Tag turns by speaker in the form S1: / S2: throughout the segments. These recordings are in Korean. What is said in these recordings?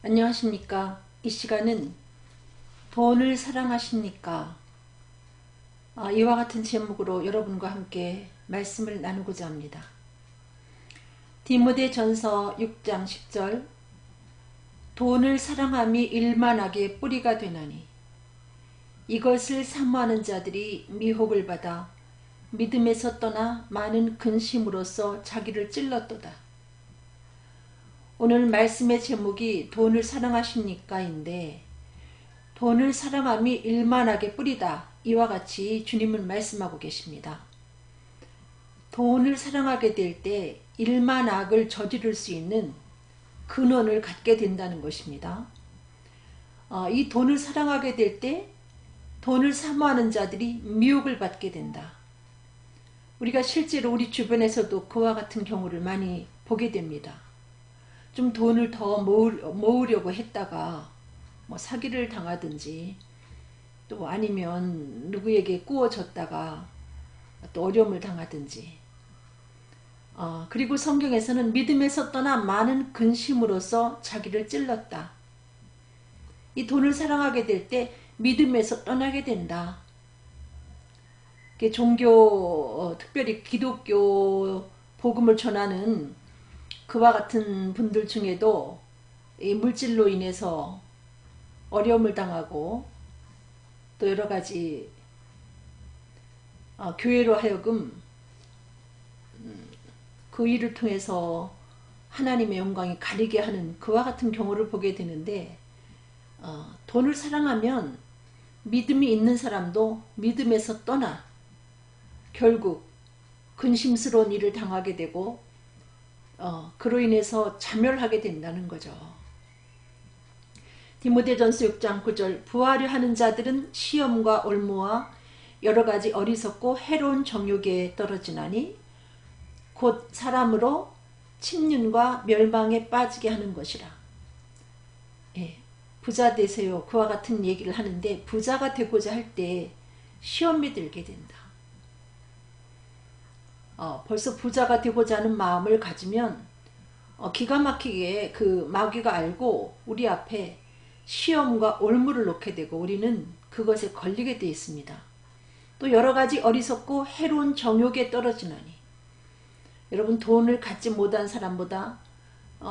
S1: 안녕하십니까. 이 시간은 돈을 사랑하십니까? 이와 같은 제목으로 여러분과 함께 말씀을 나누고자 합니다. 디모데전서 6장 10절 돈을 사랑함이 일만하게 뿌리가 되나니 이것을 사모하는 자들이 미혹을 받아 믿음에서 떠나 많은 근심으로써 자기를 찔렀도다. 오늘 말씀의 제목이 돈을 사랑하십니까? 인데 돈을 사랑함이 일만하게 뿌리다. 이와 같이 주님은 말씀하고 계십니다. 돈을 사랑하게 될 때 일만악을 저지를 수 있는 근원을 갖게 된다는 것입니다. 이 돈을 사랑하게 될 때 돈을 사모하는 자들이 미혹을 받게 된다. 우리가 실제로 우리 주변에서도 그와 같은 경우를 많이 보게 됩니다. 좀 돈을 더 모으려고 했다가 사기를 당하든지 또 아니면 누구에게 꾸어졌다가 또 어려움을 당하든지 그리고 성경에서는 믿음에서 떠나 많은 근심으로써 자기를 찔렀다. 이 돈을 사랑하게 될 때 믿음에서 떠나게 된다. 종교 특별히 기독교 복음을 전하는 그와 같은 분들 중에도 이 물질로 인해서 어려움을 당하고 또 여러가지 교회로 하여금 그 일을 통해서 하나님의 영광이 가리게 하는 그와 같은 경우를 보게 되는데 돈을 사랑하면 믿음이 있는 사람도 믿음에서 떠나 결국 근심스러운 일을 당하게 되고 그로 인해서 자멸하게 된다는 거죠. 디모데전서 6장 9절 부하려 하는 자들은 시험과 올무와 여러가지 어리석고 해로운 정욕에 떨어지나니 곧 사람으로 침륜과 멸망에 빠지게 하는 것이라. 부자 되세요. 그와 같은 얘기를 하는데 부자가 되고자 할 때 시험에 들게 된다. 벌써 부자가 되고자 하는 마음을 가지면 기가 막히게 그 마귀가 알고 우리 앞에 시험과 올무를 놓게 되고 우리는 그것에 걸리게 되어 있습니다. 또 여러가지 어리석고 해로운 정욕에 떨어지나니 여러분 돈을 갖지 못한 사람보다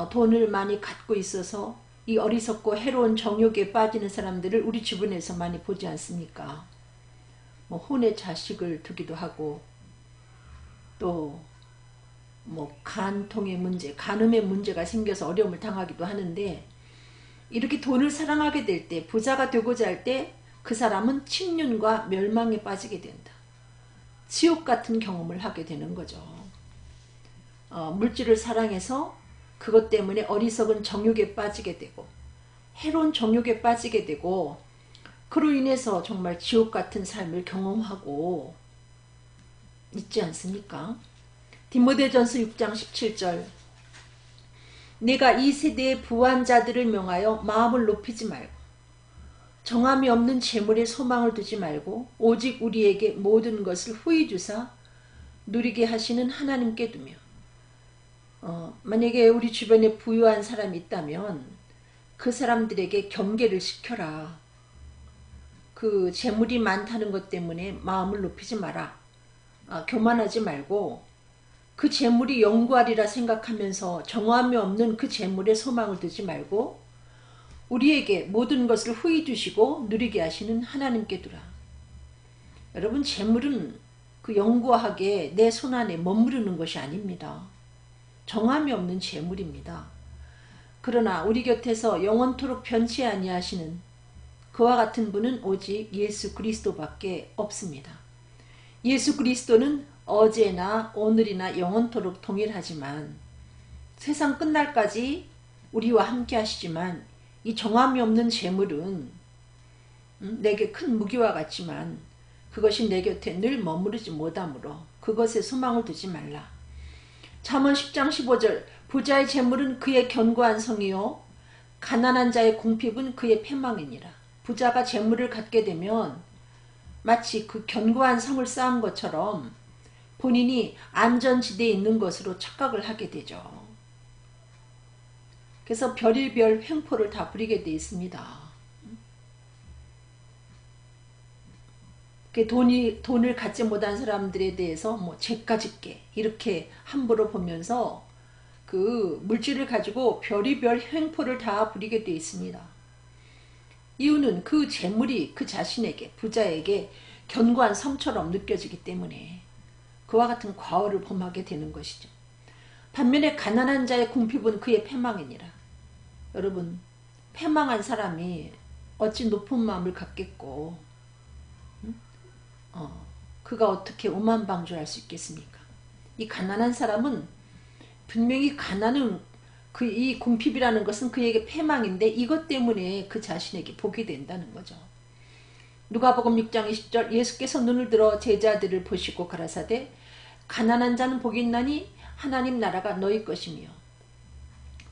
S1: 돈을 많이 갖고 있어서 이 어리석고 해로운 정욕에 빠지는 사람들을 우리 주변에서 많이 보지 않습니까? 혼의 자식을 두기도 하고 또 간통의 문제, 간음의 문제가 생겨서 어려움을 당하기도 하는데 이렇게 돈을 사랑하게 될 때 부자가 되고자 할 때 그 사람은 침륜과 멸망에 빠지게 된다. 지옥 같은 경험을 하게 되는 거죠. 물질을 사랑해서 그것 때문에 어리석은 정욕에 빠지게 되고 해로운 정욕에 빠지게 되고 그로 인해서 정말 지옥 같은 삶을 경험하고 있지 않습니까? 디모데전서 6장 17절 내가 이 세대의 부한 자들을 명하여 마음을 높이지 말고 정함이 없는 재물에 소망을 두지 말고 오직 우리에게 모든 것을 후히 주사 누리게 하시는 하나님께 두며 만약에 우리 주변에 부유한 사람이 있다면 그 사람들에게 경계를 시켜라. 그 재물이 많다는 것 때문에 마음을 높이지 마라. 교만하지 말고 그 재물이 영구하리라 생각하면서 정함이 없는 그 재물에 소망을 두지 말고 우리에게 모든 것을 후히 주시고 누리게 하시는 하나님께 두라. 여러분 재물은 그 영구하게 내 손안에 머무르는 것이 아닙니다. 정함이 없는 재물입니다. 그러나 우리 곁에서 영원토록 변치 아니하시는 그와 같은 분은 오직 예수 그리스도밖에 없습니다. 예수 그리스도는 어제나 오늘이나 영원토록 동일하지만 세상 끝날까지 우리와 함께 하시지만 이 정함이 없는 재물은 내게 큰 무기와 같지만 그것이 내 곁에 늘 머무르지 못하므로 그것에 소망을 두지 말라. 잠언 10장 15절 부자의 재물은 그의 견고한 성이요 가난한 자의 궁핍은 그의 패망이니라. 부자가 재물을 갖게 되면 마치 그 견고한 성을 쌓은 것처럼 본인이 안전지대에 있는 것으로 착각을 하게 되죠. 그래서 별의별 횡포를 다 부리게 되어 있습니다. 돈을 갖지 못한 사람들에 대해서 뭐 죄가 짓게 이렇게 함부로 보면서 그 물질을 가지고 별의별 횡포를 다 부리게 되어 있습니다. 이유는 그 재물이 그 자신에게, 부자에게 견고한 성처럼 느껴지기 때문에 그와 같은 과오를 범하게 되는 것이죠. 반면에 가난한 자의 궁핍은 그의 패망이니라. 여러분, 패망한 사람이 어찌 높은 마음을 갖겠고 그가 어떻게 오만방주할 수 있겠습니까? 이 가난한 사람은 분명히 가난은 이 궁핍이라는 것은 그에게 패망인데 이것 때문에 그 자신에게 복이 된다는 거죠. 누가복음 6장 20절 예수께서 눈을 들어 제자들을 보시고 가라사대 가난한 자는 복이 있나니 하나님 나라가 너희 것이며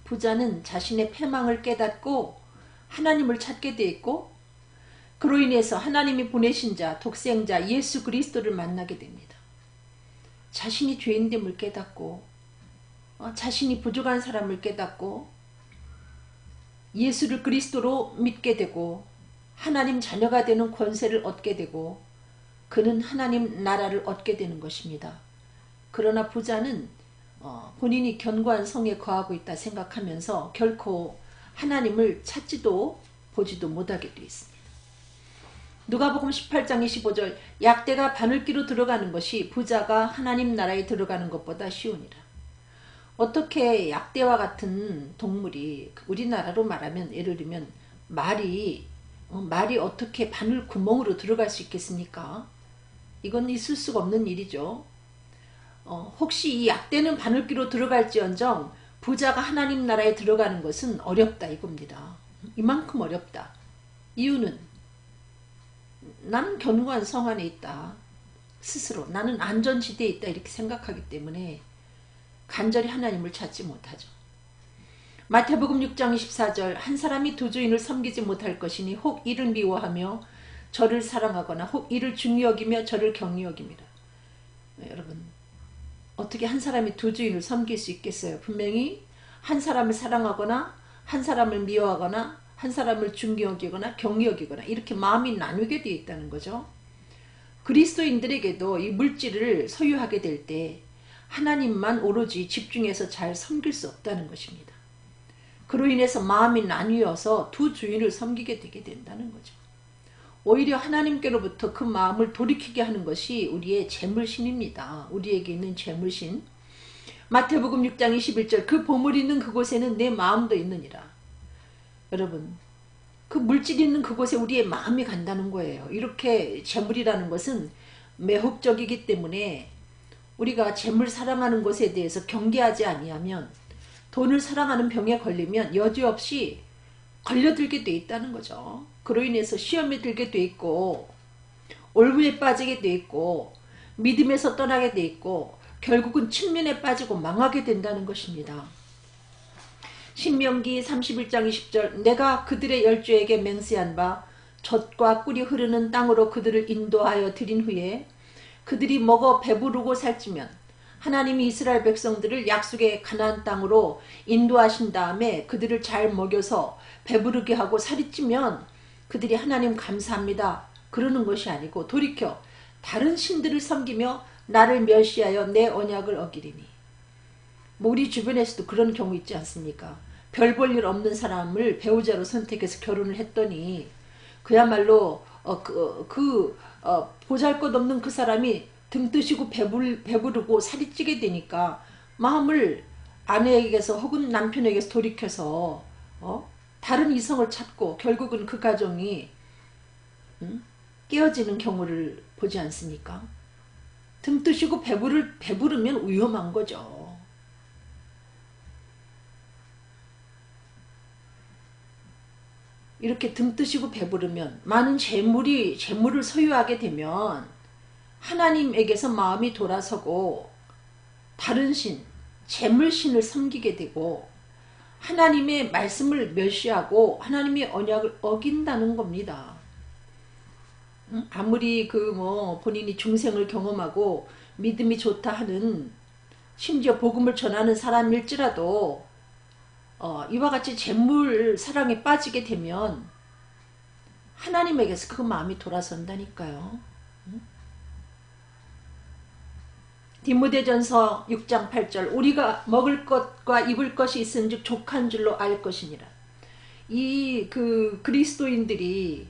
S1: 부자는 자신의 패망을 깨닫고 하나님을 찾게 되었고 그로 인해서 하나님이 보내신 자 독생자 예수 그리스도를 만나게 됩니다. 자신이 죄인됨을 깨닫고 자신이 부족한 사람을 깨닫고 예수를 그리스도로 믿게 되고 하나님 자녀가 되는 권세를 얻게 되고 그는 하나님 나라를 얻게 되는 것입니다. 그러나 부자는 본인이 견고한 성에 거하고 있다 생각하면서 결코 하나님을 찾지도 보지도 못하게 되어 있습니다. 누가복음 18장 25절 약대가 바늘기로 들어가는 것이 부자가 하나님 나라에 들어가는 것보다 쉬우니라. 어떻게 약대와 같은 동물이 우리나라로 말하면 예를 들면 말이 어떻게 바늘 구멍으로 들어갈 수 있겠습니까? 이건 있을 수가 없는 일이죠. 혹시 이 약대는 바늘기로 들어갈지언정 부자가 하나님 나라에 들어가는 것은 어렵다 이겁니다. 이만큼 어렵다. 이유는 나는 견고한 성 안에 있다. 스스로 나는 안전지대에 있다 이렇게 생각하기 때문에 간절히 하나님을 찾지 못하죠. 마태복음 6장 24절 한 사람이 두 주인을 섬기지 못할 것이니 혹 이를 미워하며 저를 사랑하거나 혹 이를 중히 여기며 저를 경히 여김이라. 여러분 어떻게 한 사람이 두 주인을 섬길 수 있겠어요? 분명히 한 사람을 사랑하거나 한 사람을 미워하거나 한 사람을 중히 여기거나 경히 여기거나 이렇게 마음이 나누게 되어 있다는 거죠. 그리스도인들에게도 이 물질을 소유하게 될 때 하나님만 오로지 집중해서 잘 섬길 수 없다는 것입니다. 그로 인해서 마음이 나뉘어서 두 주인을 섬기게 되게 된다는 거죠. 오히려 하나님께로부터 그 마음을 돌이키게 하는 것이 우리의 재물신입니다. 우리에게 있는 재물신. 마태복음 6장 21절 그 보물 있는 그곳에는 내 마음도 있느니라. 여러분 그 물질 있는 그곳에 우리의 마음이 간다는 거예요. 이렇게 재물이라는 것은 매혹적이기 때문에 우리가 재물 사랑하는 것에 대해서 경계하지 아니하면 돈을 사랑하는 병에 걸리면 여지없이 걸려들게 돼 있다는 거죠. 그로 인해서 시험에 들게 돼 있고 올무에 빠지게 돼 있고 믿음에서 떠나게 돼 있고 결국은 측면에 빠지고 망하게 된다는 것입니다. 신명기 31장 20절 내가 그들의 열조에게 맹세한 바 젖과 꿀이 흐르는 땅으로 그들을 인도하여 드린 후에 그들이 먹어 배부르고 살찌면 하나님이 이스라엘 백성들을 약속의 가나안 땅으로 인도하신 다음에 그들을 잘 먹여서 배부르게 하고 살이 찌면 그들이 하나님 감사합니다 그러는 것이 아니고 돌이켜 다른 신들을 섬기며 나를 멸시하여 내 언약을 어기리니. 뭐 우리 주변에서도 그런 경우 있지 않습니까? 별 볼 일 없는 사람을 배우자로 선택해서 결혼을 했더니 그야말로 보잘것없는 그 사람이 등 뜨시고 배부르고 살이 찌게 되니까 마음을 아내에게서 혹은 남편에게서 돌이켜서 다른 이성을 찾고 결국은 그 가정이 깨어지는 경우를 보지 않습니까? 등 뜨시고 배부르면 위험한 거죠. 이렇게 등 뜨시고 배부르면 많은 재물을 소유하게 되면 하나님에게서 마음이 돌아서고 다른 신, 재물신을 섬기게 되고 하나님의 말씀을 멸시하고 하나님의 언약을 어긴다는 겁니다. 아무리 본인이 중생을 경험하고 믿음이 좋다 하는 심지어 복음을 전하는 사람일지라도 이와 같이 재물 사랑에 빠지게 되면 하나님에게서 그 마음이 돌아선다니까요. 디모데전서 6장 8절 우리가 먹을 것과 입을 것이 있은즉 족한 줄로 알 것이니라. 이 그리스도인들이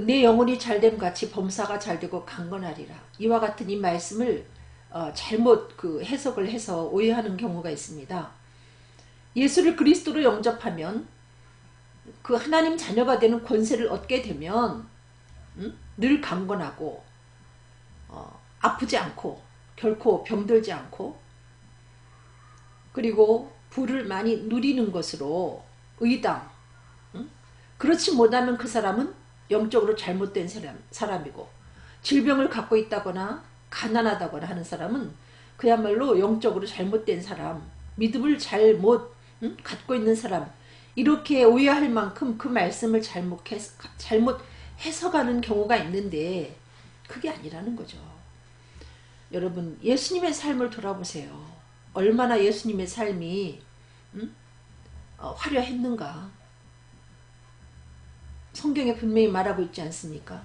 S1: 내 영혼이 잘됨 같이 범사가 잘되고 강건하리라. 이와 같은 이 말씀을 잘못 해석을 해서 오해하는 경우가 있습니다. 예수를 그리스도로 영접하면 그 하나님 자녀가 되는 권세를 얻게 되면 늘 강건하고 아프지 않고 결코 병들지 않고 그리고 부를 많이 누리는 것으로 의당 그렇지 못하면 그 사람은 영적으로 잘못된 사람이고 질병을 갖고 있다거나 가난하다거나 하는 사람은 그야말로 영적으로 잘못된 사람 믿음을 잘못 갖고 있는 사람 이렇게 오해할 만큼 그 말씀을 잘못 해석하는 경우가 있는데 그게 아니라는 거죠. 여러분 예수님의 삶을 돌아보세요. 얼마나 예수님의 삶이 화려했는가. 성경에 분명히 말하고 있지 않습니까?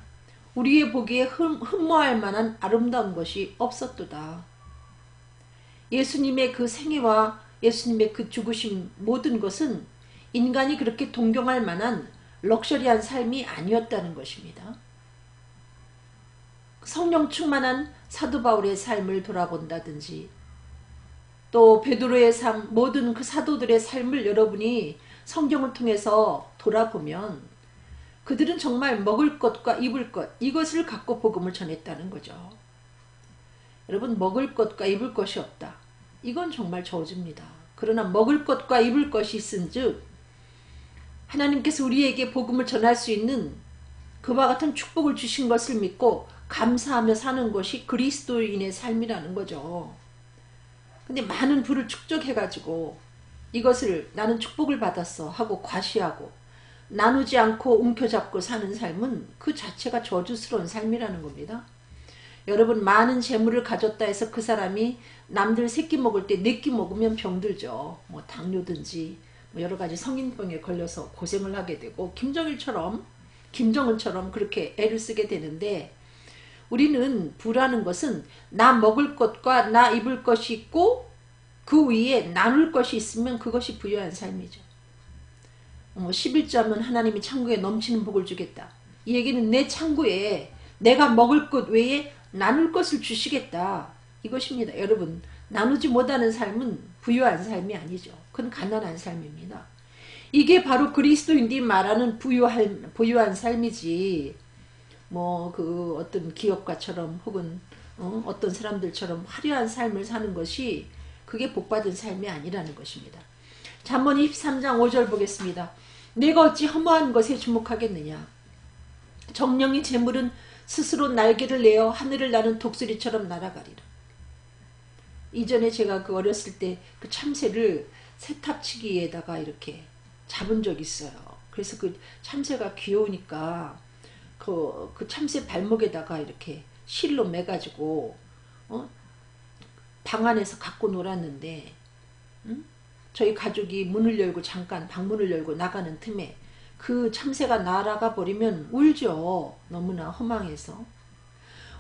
S1: 우리의 보기에 흠모할 만한 아름다운 것이 없었도다. 예수님의 그 생애와 예수님의 그 죽으심 모든 것은 인간이 그렇게 동경할 만한 럭셔리한 삶이 아니었다는 것입니다. 성령 충만한 사도 바울의 삶을 돌아본다든지 또 베드로의 삶 모든 그 사도들의 삶을 여러분이 성경을 통해서 돌아보면 그들은 정말 먹을 것과 입을 것 이것을 갖고 복음을 전했다는 거죠. 여러분 먹을 것과 입을 것이 없다. 이건 정말 저주입니다. 그러나 먹을 것과 입을 것이 있은즉 하나님께서 우리에게 복음을 전할 수 있는 그와 같은 축복을 주신 것을 믿고 감사하며 사는 것이 그리스도인의 삶이라는 거죠. 근데 많은 부를 축적해가지고 이것을 나는 축복을 받았어 하고 과시하고 나누지 않고 움켜잡고 사는 삶은 그 자체가 저주스러운 삶이라는 겁니다. 여러분 많은 재물을 가졌다 해서 그 사람이 남들 세끼 먹을 때 네 끼 먹으면 병들죠. 뭐 당뇨든지 뭐 여러 가지 성인병에 걸려서 고생을 하게 되고 김정은처럼 그렇게 애를 쓰게 되는데 우리는 부라는 것은 나 먹을 것과 나 입을 것이 있고 그 위에 나눌 것이 있으면 그것이 부유한 삶이죠. 11조하면 하나님이 창고에 넘치는 복을 주겠다. 이 얘기는 내 창고에 내가 먹을 것 외에 나눌 것을 주시겠다. 이것입니다. 여러분 나누지 못하는 삶은 부유한 삶이 아니죠. 그건 가난한 삶입니다. 이게 바로 그리스도인들이 말하는 부유한 삶이지 뭐 그 어떤 기업가처럼 혹은 어떤 사람들처럼 화려한 삶을 사는 것이 그게 복받은 삶이 아니라는 것입니다. 잠언 23장 5절 보겠습니다. 내가 어찌 허무한 것에 주목하겠느냐. 정령이 재물은 스스로 날개를 내어 하늘을 나는 독수리처럼 날아가리라. 이전에 제가 그 어렸을 때 그 참새를 세탑치기에다가 이렇게 잡은 적이 있어요. 그래서 그 참새가 귀여우니까 그 참새 발목에다가 이렇게 실로 매가지고 방 안에서 갖고 놀았는데 저희 가족이 문을 열고 잠깐 방문을 열고 나가는 틈에 그 참새가 날아가 버리면 울죠. 너무나 허망해서.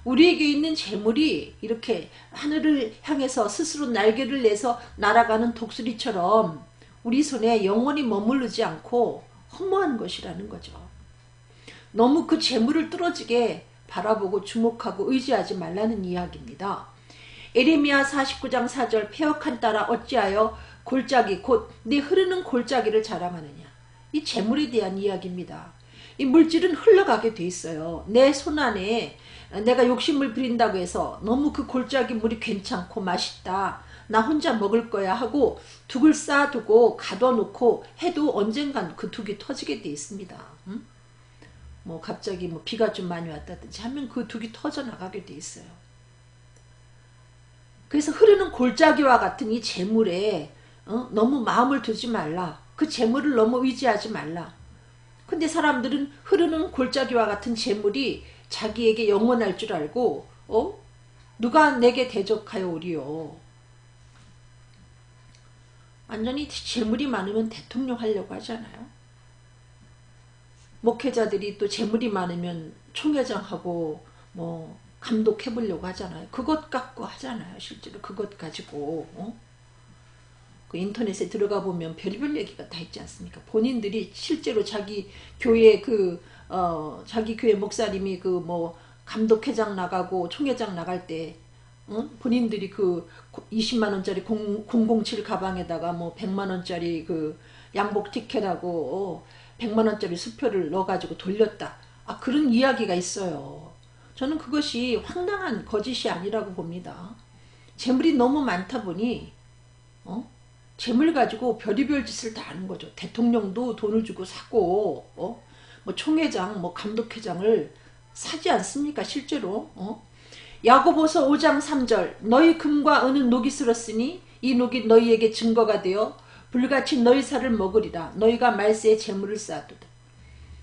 S1: 우리에게 있는 재물이 이렇게 하늘을 향해서 스스로 날개를 내서 날아가는 독수리처럼 우리 손에 영원히 머무르지 않고 허무한 것이라는 거죠. 너무 그 재물을 뚫어지게 바라보고 주목하고 의지하지 말라는 이야기입니다. 에레미야 49장 4절 패역한 딸아 어찌하여 골짜기 곧 네 흐르는 골짜기를 자랑하느냐. 이 재물에 대한 이야기입니다. 이 물질은 흘러가게 돼 있어요. 내 손 안에 내가 욕심을 부린다고 해서 너무 그 골짜기 물이 괜찮고 맛있다. 나 혼자 먹을 거야 하고 둑을 쌓아두고 가둬놓고 해도 언젠간 그 둑이 터지게 돼 있습니다. 뭐 갑자기 뭐 비가 좀 많이 왔다든지 하면 그 둑이 터져 나가게 돼 있어요. 그래서 흐르는 골짜기와 같은 이 재물에 너무 마음을 두지 말라. 그 재물을 너무 의지하지 말라. 근데 사람들은 흐르는 골짜기와 같은 재물이 자기에게 영원할 줄 알고 누가 내게 대적하여 오리요. 완전히 재물이 많으면 대통령 하려고 하잖아요. 목회자들이 또 재물이 많으면 총회장하고 뭐 감독해 보려고 하잖아요. 그것 갖고 하잖아요. 실제로 그것 가지고 그 인터넷에 들어가 보면 별별 얘기가 다 있지 않습니까? 본인들이 실제로 자기 교회 자기 교회 목사님이 그 뭐 감독회장 나가고 총회장 나갈 때 본인들이 그 20만원짜리 007 가방에다가 뭐 100만원짜리 그 양복 티켓하고 100만원짜리 수표를 넣어가지고 돌렸다. 그런 이야기가 있어요. 저는 그것이 황당한 거짓이 아니라고 봅니다. 재물이 너무 많다 보니 재물 가지고 별의별 짓을 다 하는 거죠. 대통령도 돈을 주고 사고 뭐 총회장 뭐 감독회장을 사지 않습니까? 실제로 야고보서 5장 3절 너희 금과 은은 녹이 슬었으니 이 녹이 너희에게 증거가 되어 불같이 너희 살을 먹으리라. 너희가 말세에 재물을 쌓아두다.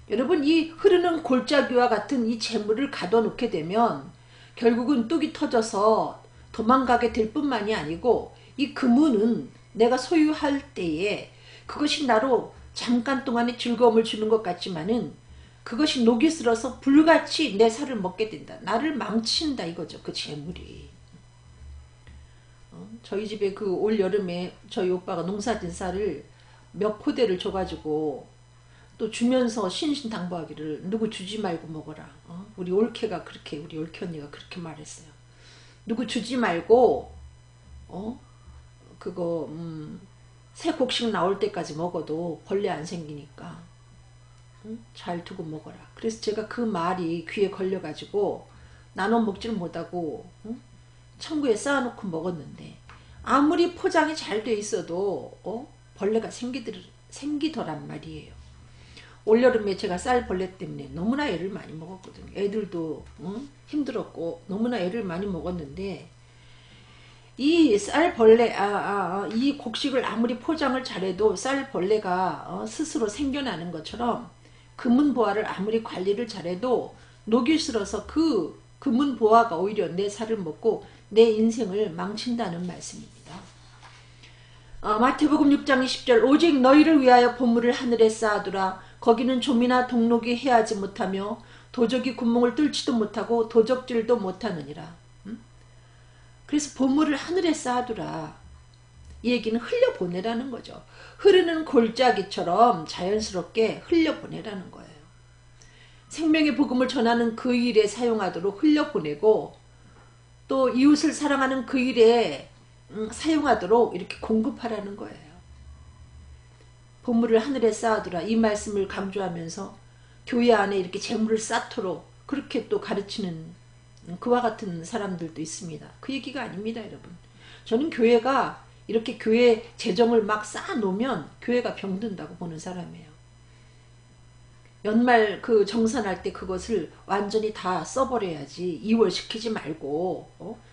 S1: 여러분, 이 흐르는 골짜기와 같은 이 재물을 가둬놓게 되면 결국은 뚝이 터져서 도망가게 될 뿐만이 아니고 이 금은은 내가 소유할 때에 그것이 나로 잠깐 동안의 즐거움을 주는 것 같지만은 그것이 녹이 슬어서 불같이 내 살을 먹게 된다. 나를 망친다 이거죠. 그 재물이. 저희 집에 그 올 여름에 저희 오빠가 농사진 쌀을 몇 포대를 줘가지고 또 주면서 신신당부하기를 누구 주지 말고 먹어라. 우리 올케가 그렇게 우리 올케 언니가 그렇게 말했어요. 누구 주지 말고 그거 새 곡식 나올 때까지 먹어도 벌레 안 생기니까 잘 두고 먹어라. 그래서 제가 그 말이 귀에 걸려가지고 나눠 먹지를 못하고 창고에 쌓아놓고 먹었는데 아무리 포장이 잘 돼 있어도 벌레가 생기더란 말이에요. 올여름에 제가 쌀벌레 때문에 너무나 애를 많이 먹었거든요. 애들도 힘들었고 너무나 애를 많이 먹었는데 이 쌀벌레 이 곡식을 아무리 포장을 잘해도 쌀벌레가 스스로 생겨나는 것처럼 금은보화를 아무리 관리를 잘해도 녹이 슬어서 그 금은보화가 오히려 내 살을 먹고 내 인생을 망친다는 말씀입니다. 마태복음 6장 20절 오직 너희를 위하여 보물을 하늘에 쌓아두라. 거기는 좀이나 동록이 해하지 못하며 도적이 구멍을 뚫지도 못하고 도적질도 못하느니라. 그래서 보물을 하늘에 쌓아두라. 이 얘기는 흘려보내라는 거죠. 흐르는 골짜기처럼 자연스럽게 흘려보내라는 거예요. 생명의 복음을 전하는 그 일에 사용하도록 흘려보내고 또 이웃을 사랑하는 그 일에 사용하도록 이렇게 공급하라는 거예요. 보물을 하늘에 쌓아두라. 이 말씀을 강조하면서 교회 안에 이렇게 재물을 쌓도록 그렇게 또 가르치는 그와 같은 사람들도 있습니다. 그 얘기가 아닙니다, 여러분. 저는 교회가 이렇게 교회 재정을 막 쌓아놓으면 교회가 병든다고 보는 사람이에요. 연말 그 정산할 때 그것을 완전히 다 써버려야지. 이월시키지 말고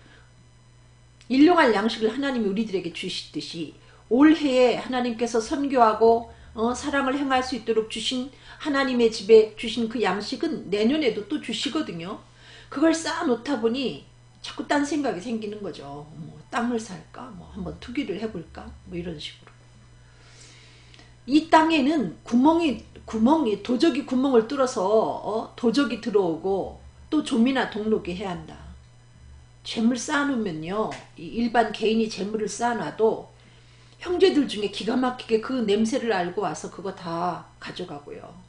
S1: 일용할 양식을 하나님이 우리들에게 주시듯이 올해에 하나님께서 선교하고 사랑을 행할 수 있도록 주신 하나님의 집에 주신 그 양식은 내년에도 또 주시거든요. 그걸 쌓아놓다 보니 자꾸 딴 생각이 생기는 거죠. 뭐 땅을 살까? 뭐 한번 투기를 해볼까? 뭐 이런 식으로. 이 땅에는 구멍이 도적이 구멍을 뚫어서 도적이 들어오고 또 좀이나 동록이 해야 한다. 재물 쌓아놓으면요. 일반 개인이 재물을 쌓아놔도 형제들 중에 기가 막히게 그 냄새를 알고 와서 그거 다 가져가고요.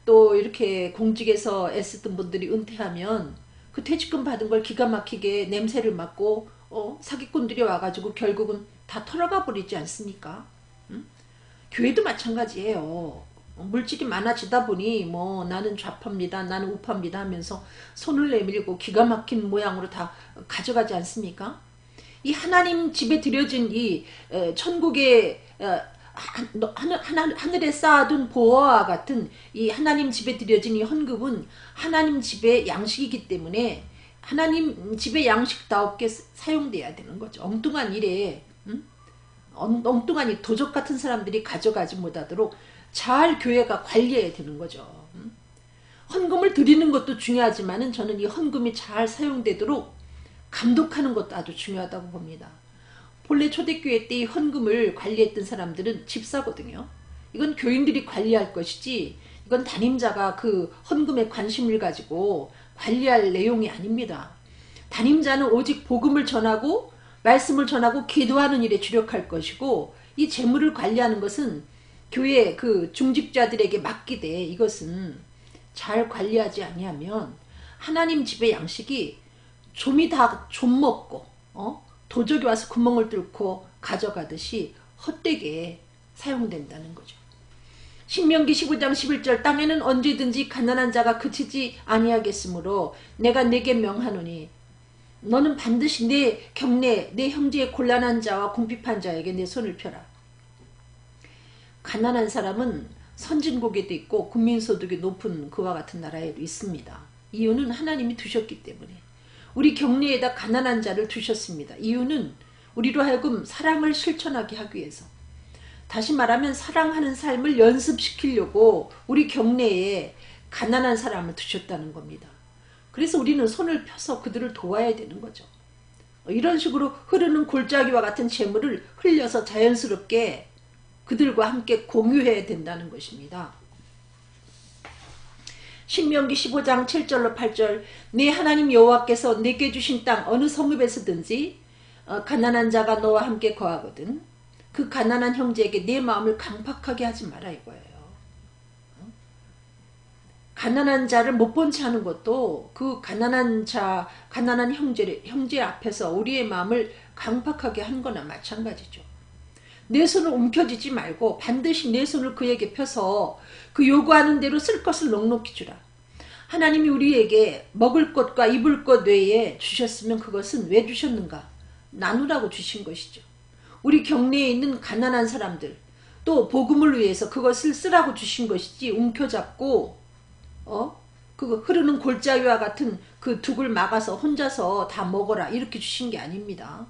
S1: 또 이렇게 공직에서 애쓰던 분들이 은퇴하면 그 퇴직금 받은 걸 기가 막히게 냄새를 맡고 사기꾼들이 와가지고 결국은 다 털어가 버리지 않습니까? 교회도 마찬가지예요. 물질이 많아지다 보니 뭐 나는 좌파입니다, 나는 우파입니다 하면서 손을 내밀고 기가 막힌 모양으로 다 가져가지 않습니까? 이 하나님 집에 드려진 이 천국의 하늘에 쌓아둔 보화와 같은 이 하나님 집에 드려진 이 헌금은 하나님 집의 양식이기 때문에 하나님 집의 양식다웠게 사용돼야 되는 거죠. 엉뚱한 일에 엉뚱한 이 도적 같은 사람들이 가져가지 못하도록 잘 교회가 관리해야 되는 거죠. 헌금을 드리는 것도 중요하지만은 저는 이 헌금이 잘 사용되도록 감독하는 것도 아주 중요하다고 봅니다. 본래 초대교회 때 이 헌금을 관리했던 사람들은 집사거든요. 이건 교인들이 관리할 것이지 이건 담임자가 그 헌금에 관심을 가지고 관리할 내용이 아닙니다. 담임자는 오직 복음을 전하고 말씀을 전하고 기도하는 일에 주력할 것이고 이 재물을 관리하는 것은 교회 그 중직자들에게 맡기되 이것은 잘 관리하지 아니하면 하나님 집의 양식이 좀이 다 좀 먹고 도적이 와서 구멍을 뚫고 가져가듯이 헛되게 사용된다는 거죠. 신명기 15장 11절 땅에는 언제든지 가난한 자가 그치지 아니하겠으므로 내가 네게 명하노니 너는 반드시 내 경내 내 형제의 곤란한 자와 궁핍한 자에게 내 손을 펴라. 가난한 사람은 선진국에도 있고 국민소득이 높은 그와 같은 나라에도 있습니다. 이유는 하나님이 두셨기 때문에. 우리 경내에다 가난한 자를 두셨습니다. 이유는 우리로 하여금 사랑을 실천하게 하기 위해서. 다시 말하면 사랑하는 삶을 연습시키려고 우리 경내에 가난한 사람을 두셨다는 겁니다. 그래서 우리는 손을 펴서 그들을 도와야 되는 거죠. 이런 식으로 흐르는 골짜기와 같은 재물을 흘려서 자연스럽게 그들과 함께 공유해야 된다는 것입니다. 신명기 15장 7절로 8절 네 하나님 여호와께서 내게 주신 땅 어느 성읍에서든지 가난한 자가 너와 함께 거하거든 그 가난한 형제에게 내 마음을 강팍하게 하지 마라 이거예요. 가난한 자를 못 본 채 하는 것도 그 가난한 형제 앞에서 우리의 마음을 강팍하게 한 거나 마찬가지죠. 내 손을 움켜쥐지 말고 반드시 내 손을 그에게 펴서 그 요구하는 대로 쓸 것을 넉넉히 주라. 하나님이 우리에게 먹을 것과 입을 것 외에 주셨으면 그것은 왜 주셨는가? 나누라고 주신 것이죠. 우리 경내에 있는 가난한 사람들 또 복음을 위해서 그것을 쓰라고 주신 것이지 움켜잡고 그거 흐르는 골짜기와 같은 그 둑을 막아서 혼자서 다 먹어라 이렇게 주신 게 아닙니다.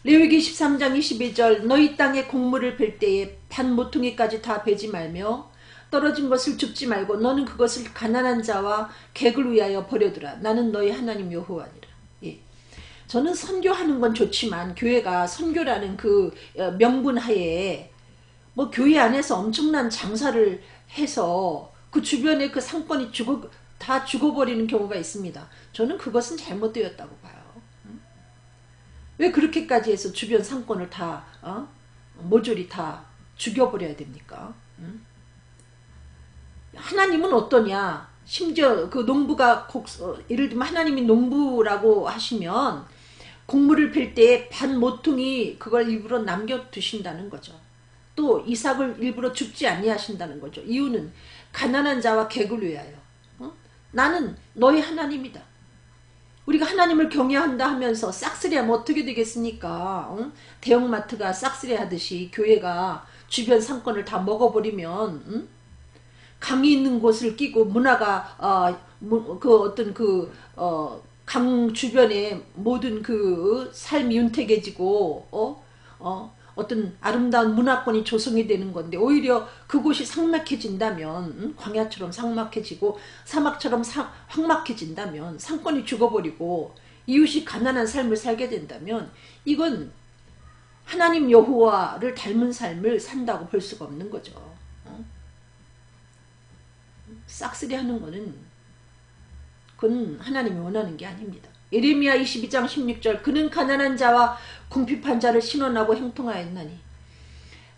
S1: 레위기 13장 22절 너희 땅에 곡물을 벨 때에 반 모퉁이까지 다 베지 말며 떨어진 것을 줍지 말고 너는 그것을 가난한 자와 객을 위하여 버려두라. 나는 너희 하나님 여호와니라. 예. 저는 선교하는 건 좋지만 교회가 선교라는 그 명분 하에 뭐 교회 안에서 엄청난 장사를 해서 그 주변에 그 상권이 다 죽어버리는 경우가 있습니다. 저는 그것은 잘못되었다고 봐요. 왜 그렇게까지 해서 주변 상권을 다 모조리 다 죽여버려야 됩니까? 하나님은 어떠냐? 심지어 그 농부가 예를 들면 하나님이 농부라고 하시면 곡물을 필 때 반 모퉁이 그걸 일부러 남겨두신다는 거죠. 또 이삭을 일부러 죽지 아니하신다는 거죠. 이유는 가난한 자와 객을 위하여. 나는 너희 하나님이다. 우리가 하나님을 경외한다 하면서 싹쓸이하면 어떻게 되겠습니까? 대형마트가 싹쓸이 하듯이 교회가 주변 상권을 다 먹어버리면 강이 있는 곳을 끼고 문화가 강 주변에 모든 그 삶이 윤택해지고 어떤 아름다운 문화권이 조성이 되는 건데 오히려 그곳이 삭막해진다면 광야처럼 삭막해지고 사막처럼 황막해진다면 상권이 죽어버리고 이웃이 가난한 삶을 살게 된다면 이건 하나님 여호와를 닮은 삶을 산다고 볼 수가 없는 거죠. 싹쓸이 하는 거는 그건 하나님이 원하는 게 아닙니다. 예레미야 22장 16절 그는 가난한 자와 궁핍한 자를 신원하고 형통하였나니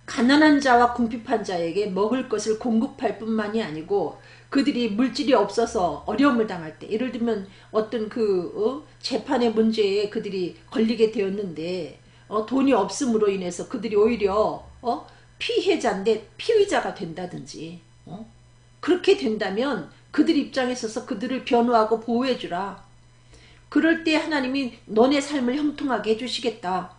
S1: 가난한 자와 궁핍한 자에게 먹을 것을 공급할 뿐만이 아니고 그들이 물질이 없어서 어려움을 당할 때 예를 들면 어떤 재판의 문제에 그들이 걸리게 되었는데 돈이 없음으로 인해서 그들이 오히려 피해자인데 피의자가 된다든지 그렇게 된다면 그들 입장에 서서 그들을 변호하고 보호해주라. 그럴 때 하나님이 너네 삶을 형통하게 해주시겠다.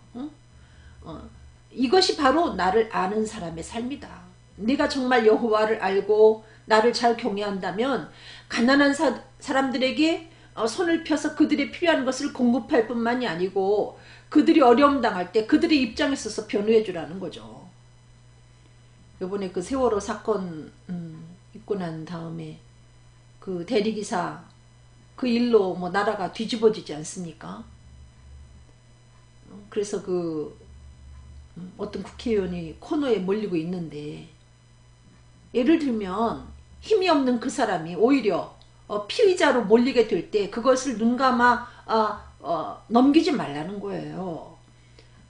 S1: 이것이 바로 나를 아는 사람의 삶이다. 네가 정말 여호와를 알고 나를 잘 경외한다면 가난한 사람들에게 손을 펴서 그들의 필요한 것을 공급할 뿐만이 아니고 그들이 어려움 당할 때 그들의 입장에 서서 변호해 주라는 거죠. 요번에 그 세월호 사건 있고 난 다음에 그 대리기사 그 일로 뭐 나라가 뒤집어지지 않습니까? 그래서 어떤 국회의원이 코너에 몰리고 있는데, 예를 들면 힘이 없는 그 사람이 오히려 피의자로 몰리게 될 때 그것을 눈감아 넘기지 말라는 거예요.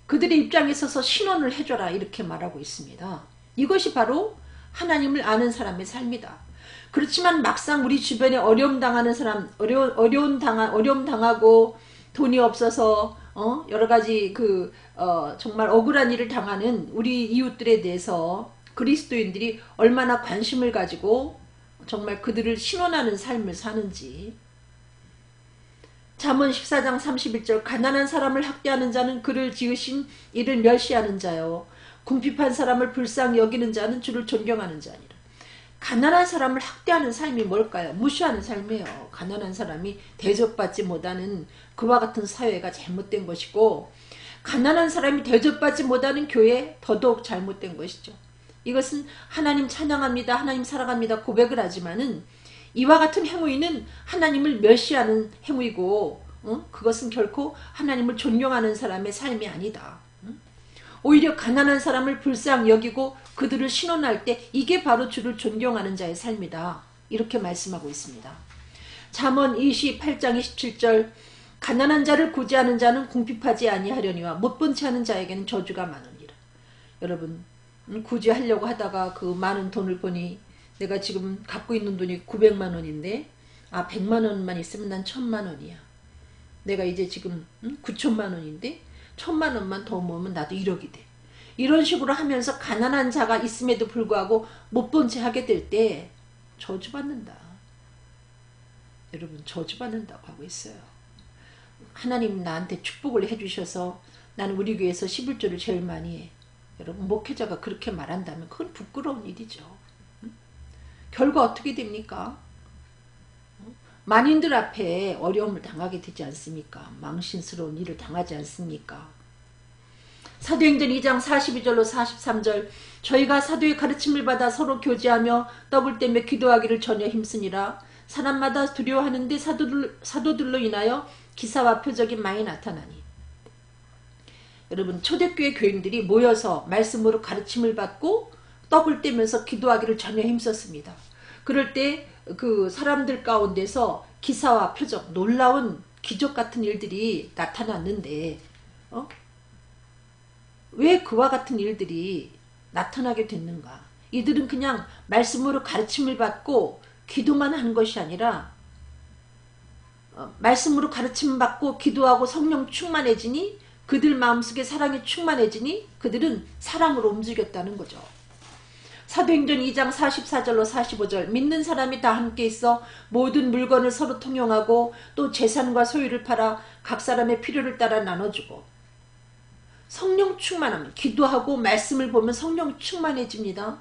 S1: 그들의 입장에 있어서 신원을 해줘라, 이렇게 말하고 있습니다. 이것이 바로 하나님을 아는 사람의 삶이다. 그렇지만 막상 우리 주변에 어려움 당하는 사람, 어려움 당하고 돈이 없어서 여러 가지 정말 억울한 일을 당하는 우리 이웃들에 대해서 그리스도인들이 얼마나 관심을 가지고 정말 그들을 신원하는 삶을 사는지. 잠언 14장 31절 가난한 사람을 학대하는 자는 그를 지으신 이를 멸시하는 자요 궁핍한 사람을 불쌍히 여기는 자는 주를 존경하는 자니라. 가난한 사람을 학대하는 삶이 뭘까요? 무시하는 삶이에요. 가난한 사람이 대접받지 못하는 그와 같은 사회가 잘못된 것이고, 가난한 사람이 대접받지 못하는 교회 더더욱 잘못된 것이죠. 이것은 하나님 찬양합니다, 하나님 사랑합니다 고백을 하지만은 이와 같은 행위는 하나님을 멸시하는 행위고, 그것은 결코 하나님을 존경하는 사람의 삶이 아니다. 오히려 가난한 사람을 불쌍히 여기고 그들을 신원할 때 이게 바로 주를 존경하는 자의 삶이다, 이렇게 말씀하고 있습니다. 잠언 28장 27절 가난한 자를 구제하는 자는 궁핍하지 아니하려니와 못 본 채 하는 자에게는 저주가 많으니라. 여러분, 구제하려고 하다가 그 많은 돈을 보니 내가 지금 갖고 있는 돈이 900만 원인데 100만 원만 있으면 난 1000만 원이야. 내가 이제 지금 9천만 원인데 1000만 원만 더 모으면 나도 1억이 돼. 이런 식으로 하면서 가난한 자가 있음에도 불구하고 못 본 채 하게 될 때 저주받는다. 여러분, 저주받는다고 하고 있어요. 하나님 나한테 축복을 해주셔서 나는 우리 교회에서 11조를 제일 많이 해. 여러분, 목회자가 그렇게 말한다면 그건 부끄러운 일이죠. 결과 어떻게 됩니까? 만인들 앞에 어려움을 당하게 되지 않습니까? 망신스러운 일을 당하지 않습니까? 사도행전 2장 42절로 43절 저희가 사도의 가르침을 받아 서로 교제하며 떡을 떼며 기도하기를 전혀 힘쓰니라. 사람마다 두려워하는데 사도들로 인하여 기사와 표적이 많이 나타나니. 여러분, 초대교회 교인들이 모여서 말씀으로 가르침을 받고 떡을 떼면서 기도하기를 전혀 힘썼습니다. 그럴 때 그 사람들 가운데서 기사와 표적, 놀라운 기적 같은 일들이 나타났는데 왜 그와 같은 일들이 나타나게 됐는가? 이들은 그냥 말씀으로 가르침을 받고 기도만 한 것이 아니라 말씀으로 가르침 받고 기도하고 성령 충만해지니 그들 마음속에 사랑이 충만해지니 그들은 사랑으로 움직였다는 거죠. 사도행전 2장 44절로 45절 믿는 사람이 다 함께 있어 모든 물건을 서로 통용하고 또 재산과 소유를 팔아 각 사람의 필요를 따라 나눠주고. 성령 충만함, 기도하고 말씀을 보면 성령 충만해집니다.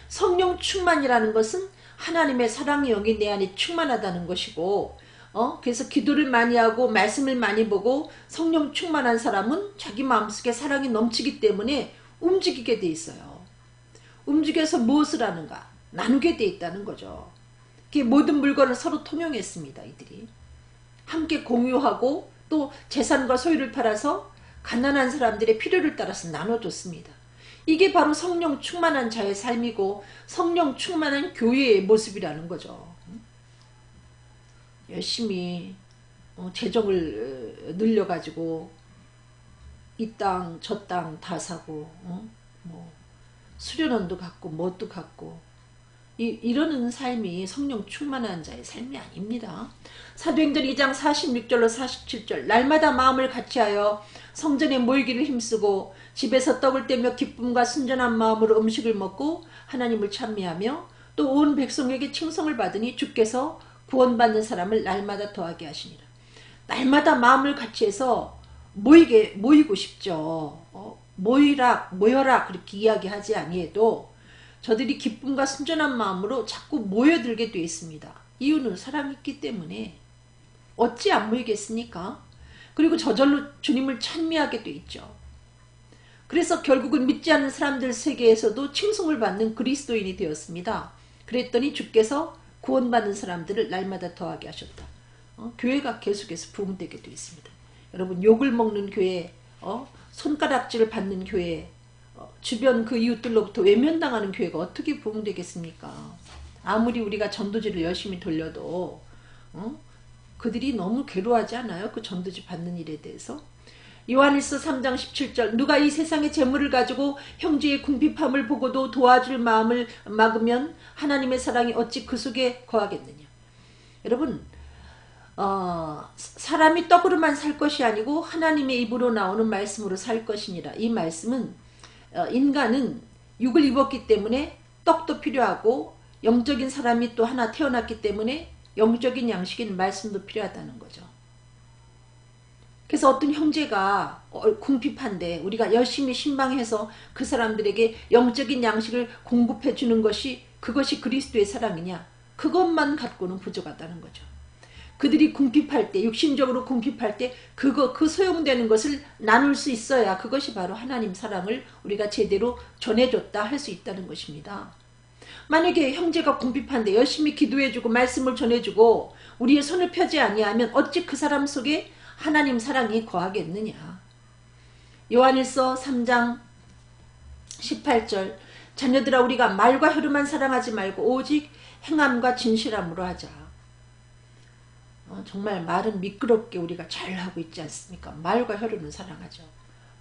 S1: 성령 충만이라는 것은 하나님의 사랑의 영이 내 안에 충만하다는 것이고, 그래서 기도를 많이 하고 말씀을 많이 보고 성령 충만한 사람은 자기 마음속에 사랑이 넘치기 때문에 움직이게 돼 있어요. 움직여서 무엇을 하는가? 나누게 돼 있다는 거죠. 모든 물건을 서로 통용했습니다. 이들이 함께 공유하고 또 재산과 소유를 팔아서 가난한 사람들의 필요를 따라서 나눠줬습니다. 이게 바로 성령 충만한 자의 삶이고 성령 충만한 교회의 모습이라는 거죠. 열심히 재정을 늘려가지고 이 땅 저 땅 다 사고 수련원도 갖고 뭣도 갖고 이러는 삶이 성령 충만한 자의 삶이 아닙니다. 사도행전 2장 46절로 47절 날마다 마음을 같이하여 성전에 모이기를 힘쓰고 집에서 떡을 떼며 기쁨과 순전한 마음으로 음식을 먹고 하나님을 찬미하며 또 온 백성에게 칭송을 받으니 주께서 구원받는 사람을 날마다 더하게 하시니라. 날마다 마음을 같이해서 모이고 싶죠. 모여라 그렇게 이야기하지 아니해도 저들이 기쁨과 순전한 마음으로 자꾸 모여들게 되어 있습니다. 이유는 사랑이 있기 때문에. 어찌 안 모이겠습니까? 그리고 저절로 주님을 찬미하게 되어 있죠. 그래서 결국은 믿지 않는 사람들 세계에서도 칭송을 받는 그리스도인이 되었습니다. 그랬더니 주께서 구원받는 사람들을 날마다 더하게 하셨다. 교회가 계속해서 부흥되게 되어 있습니다. 여러분, 욕을 먹는 교회, 손가락질을 받는 교회, 주변 그 이웃들로부터 외면당하는 교회가 어떻게 부흥되겠습니까? 아무리 우리가 전도지를 열심히 돌려도 그들이 너무 괴로워하지 않아요? 그 전도지 받는 일에 대해서. 요한일서 3장 17절 누가 이 세상의 재물을 가지고 형제의 궁핍함을 보고도 도와줄 마음을 막으면 하나님의 사랑이 어찌 그 속에 거하겠느냐. 여러분 사람이 떡으로만 살 것이 아니고 하나님의 입으로 나오는 말씀으로 살 것이니라. 이 말씀은 인간은 육을 입었기 때문에 떡도 필요하고 영적인 사람이 또 하나 태어났기 때문에 영적인 양식인 말씀도 필요하다는 거죠. 그래서 어떤 형제가 궁핍한데 우리가 열심히 신방해서 그 사람들에게 영적인 양식을 공급해 주는 것이 그것이 그리스도의 사랑이냐? 그것만 갖고는 부족하다는 거죠. 그들이 궁핍할 때, 육신적으로 궁핍할 때 그 소용되는 것을 나눌 수 있어야 그것이 바로 하나님 사랑을 우리가 제대로 전해줬다 할 수 있다는 것입니다. 만약에 형제가 궁핍한데 열심히 기도해주고 말씀을 전해주고 우리의 손을 펴지 아니하면 어찌 그 사람 속에 하나님 사랑이 거하겠느냐. 요한일서 3장 18절 자녀들아 우리가 말과 혀로만 사랑하지 말고 오직 행함과 진실함으로 하자. 정말 말은 미끄럽게 우리가 잘하고 있지 않습니까? 말과 혀로는 사랑하죠.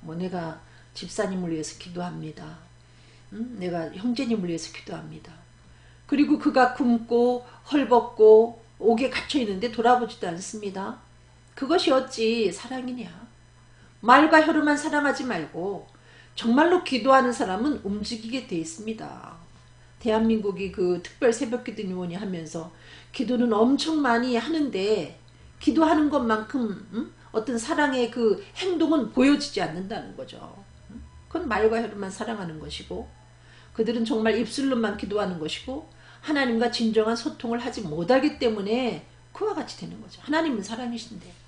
S1: 뭐 내가 집사님을 위해서 기도합니다. 내가 형제님을 위해서 기도합니다. 그리고 그가 굶고 헐벗고 옥에 갇혀 있는데 돌아보지도 않습니다. 그것이 어찌 사랑이냐. 말과 혀로만 사랑하지 말고 정말로 기도하는 사람은 움직이게 돼 있습니다. 대한민국이 그 특별 새벽기도 요원이 하면서 기도는 엄청 많이 하는데 기도하는 것만큼 어떤 사랑의 그 행동은 보여지지 않는다는 거죠. 그건 말과 혀로만 사랑하는 것이고 그들은 정말 입술로만 기도하는 것이고 하나님과 진정한 소통을 하지 못하기 때문에 그와 같이 되는 거죠. 하나님은 사랑이신데.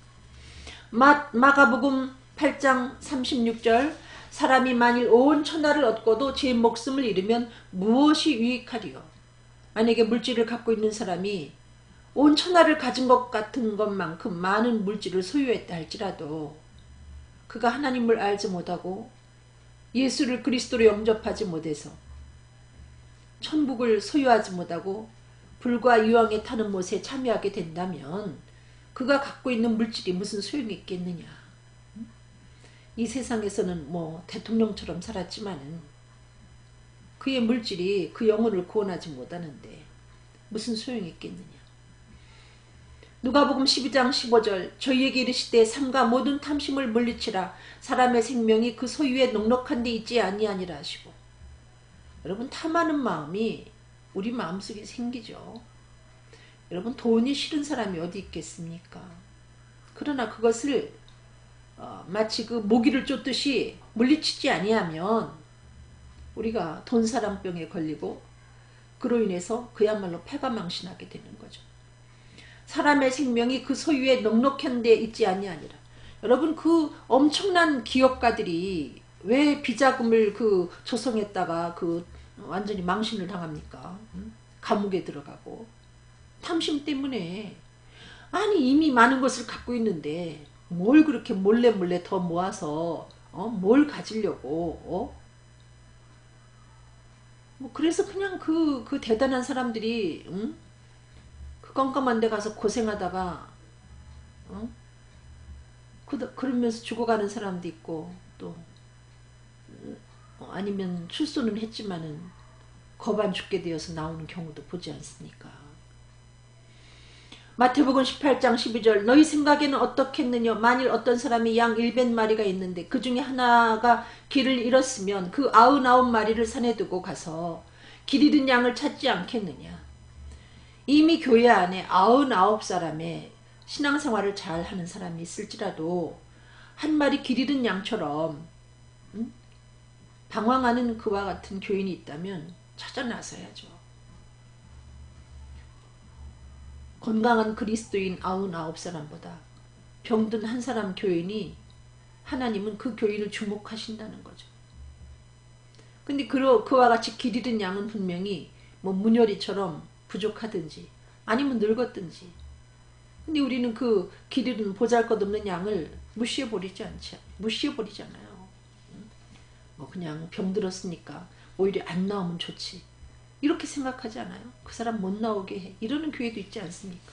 S1: 마가복음 8장 36절 사람이 만일 온 천하를 얻고도 제 목숨을 잃으면 무엇이 유익하리요. 만약에 물질을 갖고 있는 사람이 온 천하를 가진 것 같은 것만큼 많은 물질을 소유했다 할지라도 그가 하나님을 알지 못하고 예수를 그리스도로 영접하지 못해서 천국을 소유하지 못하고 불과 유황에 타는 못에 참여하게 된다면 그가 갖고 있는 물질이 무슨 소용이 있겠느냐. 이 세상에서는 뭐 대통령처럼 살았지만은 그의 물질이 그 영혼을 구원하지 못하는데 무슨 소용이 있겠느냐. 누가복음 12장 15절 저희에게 이르시되 삼가 모든 탐심을 물리치라 사람의 생명이 그 소유에 넉넉한 데 있지 아니하니라 하시고. 여러분 탐하는 마음이 우리 마음속에 생기죠. 여러분 돈이 싫은 사람이 어디 있겠습니까? 그러나 그것을 마치 그 모기를 쫓듯이 물리치지 아니하면 우리가 돈사랑병에 걸리고 그로 인해서 그야말로 패가망신하게 되는 거죠. 사람의 생명이 그 소유에 넉넉한 데 있지 아니하니라. 여러분 그 엄청난 기업가들이 왜 비자금을 그 조성했다가 그 완전히 망신을 당합니까? 감옥에 들어가고 탐심 때문에. 아니 이미 많은 것을 갖고 있는데 뭘 그렇게 몰래 더 모아서 뭘 가지려고 뭐 그래서 그냥 그 대단한 사람들이 그 깜깜한 데 가서 고생하다가 그러면서 죽어가는 사람도 있고 또 아니면 출소는 했지만은 겁안 죽게 되어서 나오는 경우도 보지 않습니까? 마태복음 18장 12절 너희 생각에는 어떻겠느냐. 만일 어떤 사람이 양 100마리가 있는데 그 중에 하나가 길을 잃었으면 그 99마리를 산에 두고 가서 길 잃은 양을 찾지 않겠느냐. 이미 교회 안에 99사람의 신앙생활을 잘 하는 사람이 있을지라도 한 마리 길 잃은 양처럼 방황하는 그와 같은 교인이 있다면 찾아 나서야죠. 건강한 그리스도인 99사람보다 병든 한 사람 교인이 하나님은 그 교인을 주목하신다는 거죠. 근데 그와 같이 길 잃은 양은 분명히 뭐 문열이처럼 부족하든지 아니면 늙었든지. 근데 우리는 그 길 잃은 보잘것없는 양을 무시해버리잖아요. 그냥 병들었으니까 오히려 안 나오면 좋지. 이렇게 생각하지 않아요? 그 사람 못 나오게 해. 이러는 교회도 있지 않습니까?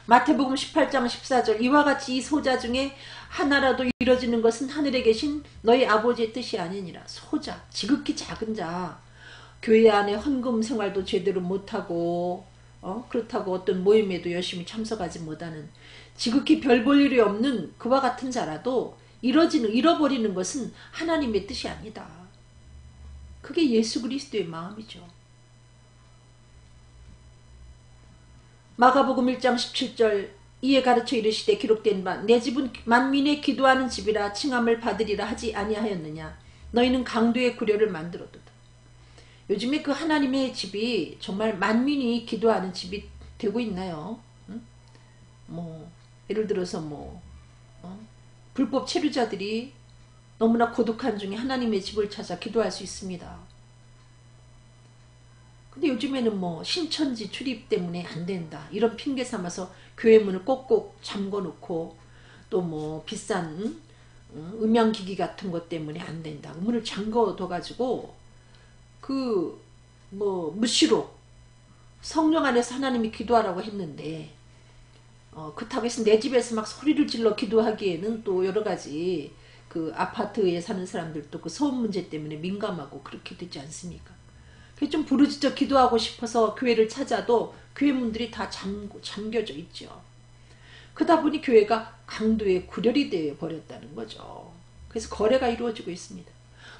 S1: 마태복음 18장 14절 이와 같이 이 소자 중에 하나라도 이뤄지는 것은 하늘에 계신 너희 아버지의 뜻이 아니니라. 소자, 지극히 작은 자, 교회 안에 헌금 생활도 제대로 못하고 그렇다고 어떤 모임에도 열심히 참석하지 못하는 지극히 별 볼 일이 없는 그와 같은 자라도 잃어버리는 것은 하나님의 뜻이 아니다. 그게 예수 그리스도의 마음이죠. 마가복음 1장 17절 이에 가르쳐 이르시되 기록된 바 내 집은 만민의 기도하는 집이라 칭함을 받으리라 하지 아니하였느냐. 너희는 강도의 구려를 만들어도다. 요즘에 그 하나님의 집이 정말 만민이 기도하는 집이 되고 있나요? 응? 예를 들어서 불법 체류자들이 너무나 고독한 중에 하나님의 집을 찾아 기도할 수 있습니다. 근데 요즘에는 신천지 출입 때문에 안 된다 이런 핑계 삼아서 교회 문을 꼭꼭 잠궈 놓고 또 비싼 음향기기 같은 것 때문에 안 된다 문을 잠궈 둬가지고 무시로 성령 안에서 하나님이 기도하라고 했는데 그렇다고 해서 내 집에서 막 소리를 질러 기도하기에는 또 여러가지 그 아파트에 사는 사람들도 그 소음 문제 때문에 민감하고 그렇게 되지 않습니까? 그래서 좀 부르짖어 기도하고 싶어서 교회를 찾아도 교회 문들이 다 잠겨져 있죠. 그러다 보니 교회가 강도의 구렬이 되어 버렸다는 거죠. 그래서 거래가 이루어지고 있습니다.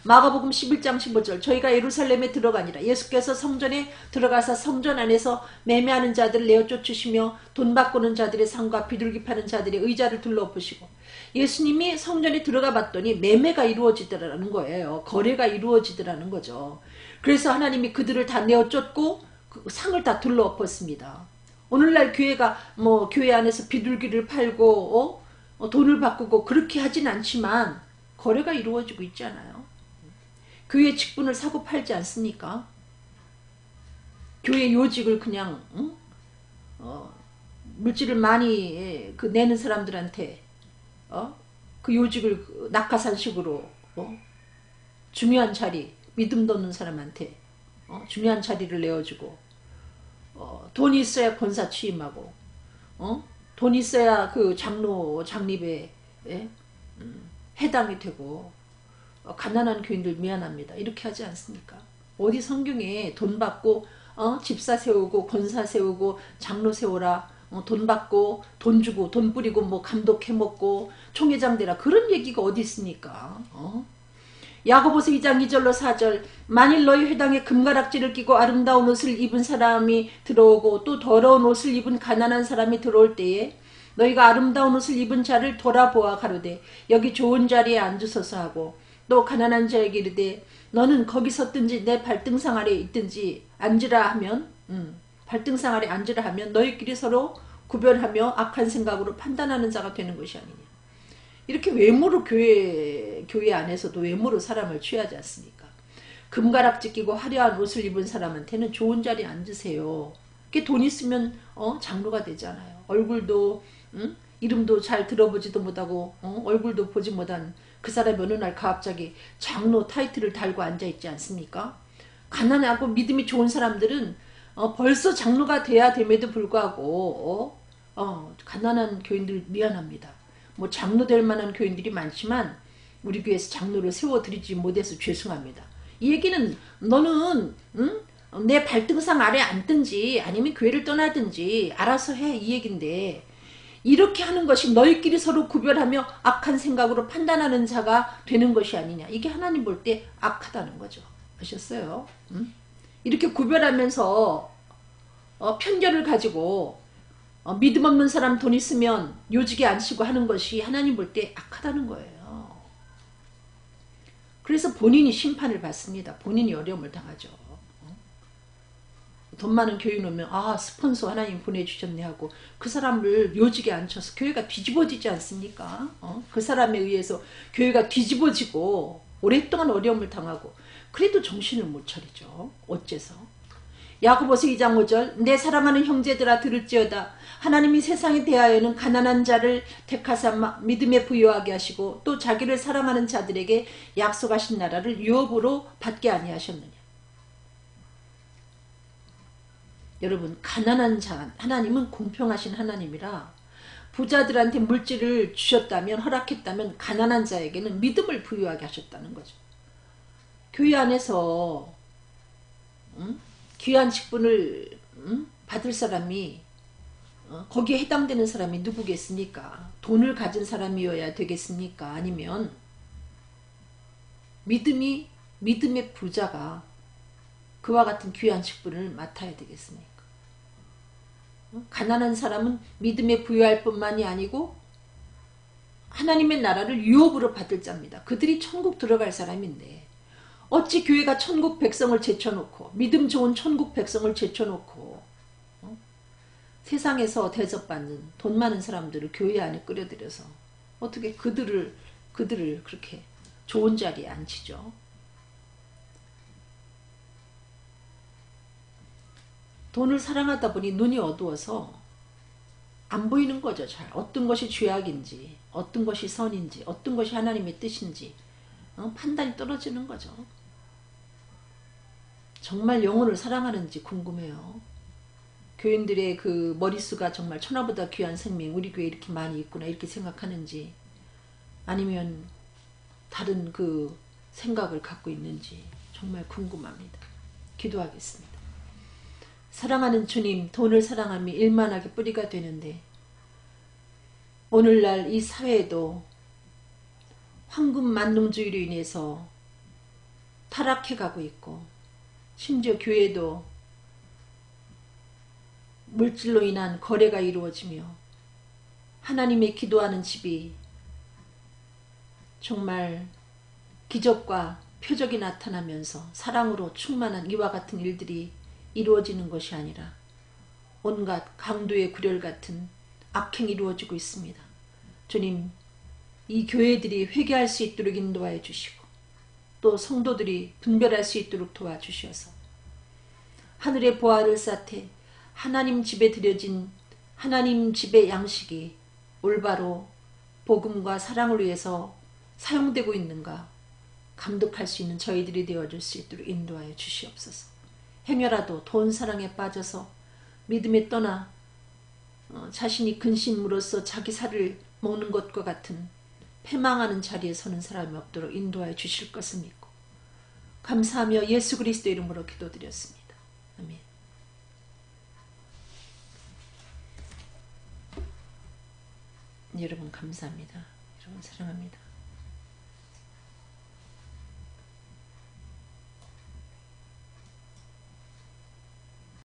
S1: 마가복음 11장 15절 저희가 예루살렘에 들어가니라. 예수께서 성전에 들어가서 성전 안에서 매매하는 자들을 내어 쫓으시며 돈 바꾸는 자들의 상과 비둘기 파는 자들의 의자를 둘러보시고 예수님이 성전에 들어가 봤더니 매매가 이루어지더라는 거예요. 거래가 이루어지더라는 거죠. 그래서 하나님이 그들을 다 내어 쫓고 그 상을 다 둘러엎었습니다. 오늘날 교회가 교회 안에서 비둘기를 팔고 돈을 바꾸고 그렇게 하진 않지만 거래가 이루어지고 있잖아요. 교회 직분을 사고 팔지 않습니까? 교회 요직을 그냥 물질을 많이 내는 사람들한테 그 요직을 낙하산식으로 중요한 자리 믿음 돋는 사람한테 중요한 자리를 내어주고 돈이 있어야 권사 취임하고 돈이 있어야 그 장로 장립에 해당이 되고 가난한 교인들 미안합니다. 이렇게 하지 않습니까? 어디 성경에 돈 받고 집사 세우고 권사 세우고 장로 세우라 돈 받고 돈 주고 돈 뿌리고 감독해 먹고 총회장 되라 그런 얘기가 어디 있습니까? 야고보서 2장 2절로 4절 만일 너희 회당에 금가락지를 끼고 아름다운 옷을 입은 사람이 들어오고 또 더러운 옷을 입은 가난한 사람이 들어올 때에 너희가 아름다운 옷을 입은 자를 돌아보아 가로되 여기 좋은 자리에 앉으소서 하고 또 가난한 자에게 이르되 너는 거기 섰든지 내 발등상 아래 있든지 앉으라 하면 발등상 아래 앉으라 하면 너희끼리 서로 구별하며 악한 생각으로 판단하는 자가 되는 것이 아니냐. 이렇게 외모로 교회 안에서도 외모로 사람을 취하지 않습니까? 금가락지 끼고 화려한 옷을 입은 사람한테는 좋은 자리에 앉으세요. 그게 돈 있으면 장로가 되잖아요. 얼굴도 이름도 잘 들어보지도 못하고 얼굴도 보지 못한 그 사람이 어느 날 갑자기 장로 타이틀을 달고 앉아있지 않습니까? 가난하고 믿음이 좋은 사람들은 벌써 장로가 돼야 됨에도 불구하고 가난한 교인들 미안합니다. 장로 될 만한 교인들이 많지만 우리 교회에서 장로를 세워드리지 못해서 죄송합니다. 이 얘기는 너는 내 발등상 아래 앉든지 아니면 교회를 떠나든지 알아서 해 이 얘긴데 이렇게 하는 것이 너희끼리 서로 구별하며 악한 생각으로 판단하는 자가 되는 것이 아니냐. 이게 하나님 볼 때 악하다는 거죠. 아셨어요? 이렇게 구별하면서 편견을 가지고 믿음 없는 사람 돈 있으면 요직에 앉히고 하는 것이 하나님 볼 때 악하다는 거예요. 그래서 본인이 심판을 받습니다. 본인이 어려움을 당하죠. 돈 많은 교인 오면 스폰서 하나님 보내주셨네 하고 그 사람을 요직에 앉혀서 교회가 뒤집어지지 않습니까? 그 사람에 의해서 교회가 뒤집어지고 오랫동안 어려움을 당하고 그래도 정신을 못 차리죠. 어째서? 야고보서 2장 5절 내 사랑하는 형제들아 들을지어다. 하나님이 세상에 대하여는 가난한 자를 택하사 믿음에 부유하게 하시고 또 자기를 사랑하는 자들에게 약속하신 나라를 유업으로 받게 아니하셨느냐. 여러분, 가난한 자, 하나님은 공평하신 하나님이라 부자들한테 물질을 주셨다면, 허락했다면 가난한 자에게는 믿음을 부유하게 하셨다는 거죠. 교회 안에서 귀한 직분을 받을 사람이 거기에 해당되는 사람이 누구겠습니까? 돈을 가진 사람이어야 되겠습니까? 아니면 믿음의 부자가 그와 같은 귀한 직분을 맡아야 되겠습니까? 가난한 사람은 믿음에 부유할 뿐만이 아니고 하나님의 나라를 유업으로 받을 자입니다. 그들이 천국 들어갈 사람인데 어찌 교회가 천국 백성을 제쳐놓고 믿음 좋은 천국 백성을 제쳐놓고 세상에서 대접받는 돈 많은 사람들을 교회 안에 끌어들여서 어떻게 그들을 그렇게 좋은 자리에 앉히죠. 돈을 사랑하다 보니 눈이 어두워서 안 보이는 거죠. 잘 어떤 것이 죄악인지, 어떤 것이 선인지, 어떤 것이 하나님의 뜻인지 판단이 떨어지는 거죠. 정말 영혼을 사랑하는지 궁금해요. 교인들의 그 머릿수가 정말 천하보다 귀한 생명, 우리 교회에 이렇게 많이 있구나 이렇게 생각하는지, 아니면 다른 그 생각을 갖고 있는지 정말 궁금합니다. 기도하겠습니다. 사랑하는 주님, 돈을 사랑함이 일만하게 뿌리가 되는데 오늘날 이 사회에도 황금 만능주의로 인해서 타락해가고 있고, 심지어 교회도 물질로 인한 거래가 이루어지며 하나님의 기도하는 집이 정말 기적과 표적이 나타나면서 사랑으로 충만한 이와 같은 일들이 이루어지는 것이 아니라 온갖 강도의 굴혈 같은 악행이 이루어지고 있습니다. 주님, 이 교회들이 회개할 수 있도록 인도하여 주시고 또 성도들이 분별할 수 있도록 도와주셔서 하늘의 보화를 쌓되 하나님 집에 드려진 하나님 집의 양식이 올바로 복음과 사랑을 위해서 사용되고 있는가 감독할 수 있는 저희들이 되어줄 수 있도록 인도하여 주시옵소서. 행여라도 돈 사랑에 빠져서 믿음에 떠나 자신이 근심으로써 자기 살을 먹는 것과 같은 패망하는 자리에 서는 사람이 없도록 인도하여 주실 것을 믿고 감사하며 예수 그리스도 이름으로 기도드렸습니다. 아멘. 여러분 감사합니다. 여러분 사랑합니다.